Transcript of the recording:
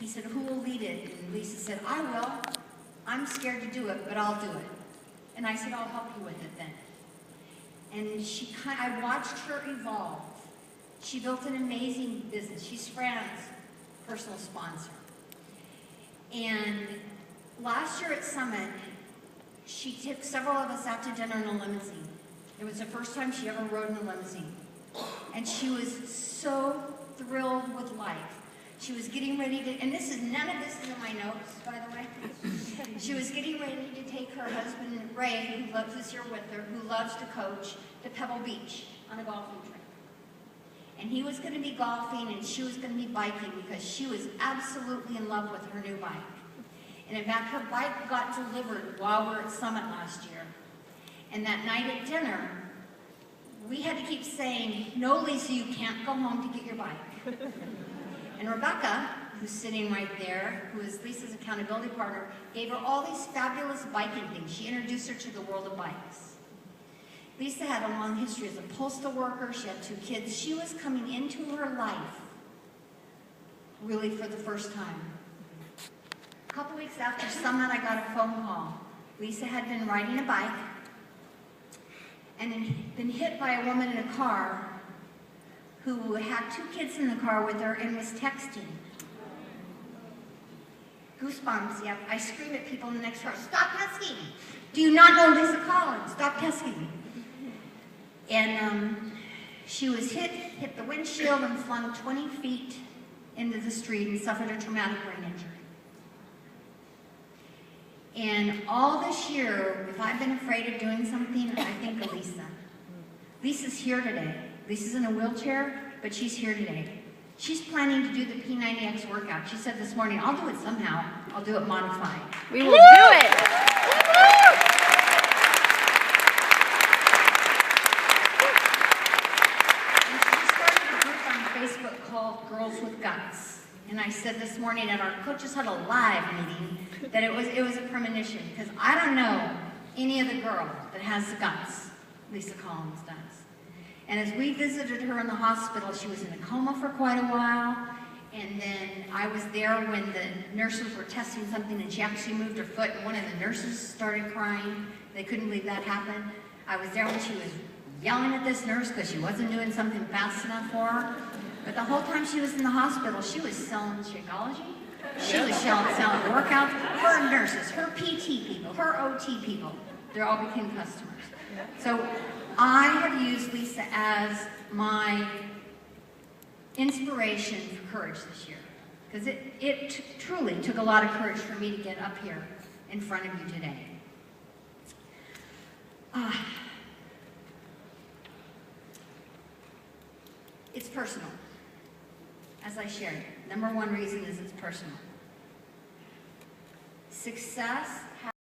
he said, who will lead it? And Lisa said, I will. I'm scared to do it, but I'll do it. And I said, I'll help you with it then. And I watched her evolve. She built an amazing business. She's Fran's personal sponsor. And last year at Summit, she took several of us out to dinner in a limousine. It was the first time she ever rode in a limousine. And she was so thrilled with life. She was getting ready to, and none of this is in my notes, by the way. She was getting ready to take her husband, Ray, who's here with her, who loves to coach, to Pebble Beach on a golfing trip. And he was going to be golfing and she was going to be biking because she was absolutely in love with her new bike. And in fact, her bike got delivered while we were at Summit last year. And that night at dinner, we had to keep saying, no, Lisa, you can't go home to get your bike. And Rebecca, who's sitting right there, who is Lisa's accountability partner, gave her all these fabulous biking things. She introduced her to the world of bikes. Lisa had a long history as a postal worker. She had 2 kids. She was coming into her life really for the first time. A couple weeks after Summit, I got a phone call. Lisa had been riding a bike and had been hit by a woman in a car who had 2 kids in the car with her and was texting. Goosebumps, yep. I scream at people in the next car, stop texting! Do you not know Lisa Collins? Stop texting. And she was hit the windshield and flung 20 feet into the street and suffered a traumatic brain injury. And all this year, if I've been afraid of doing something, I think of Lisa. Lisa's here today. Lisa's in a wheelchair, but she's here today. She's planning to do the P90X workout. She said this morning, I'll do it somehow. I'll do it modified. We will do it. And she started a group on Facebook called Girls with Guts. And I said this morning at our Coaches Huddle live meeting that it was a premonition, because I don't know any other girl that has the guts Lisa Collins does. And as we visited her in the hospital, she was in a coma for quite a while, and then I was there when the nurses were testing something and she actually moved her foot and one of the nurses started crying. They couldn't believe that happened. I was there when she was yelling at this nurse because she wasn't doing something fast enough for her. But the whole time she was in the hospital, she was selling Shakeology. She was selling workouts. Her nurses, her PT people, her OT people, they all became customers. So I have used Lisa as my inspiration for courage this year. Because it truly took a lot of courage for me to get up here in front of you today. It's personal. As I shared, number 1 reason is it's personal. Success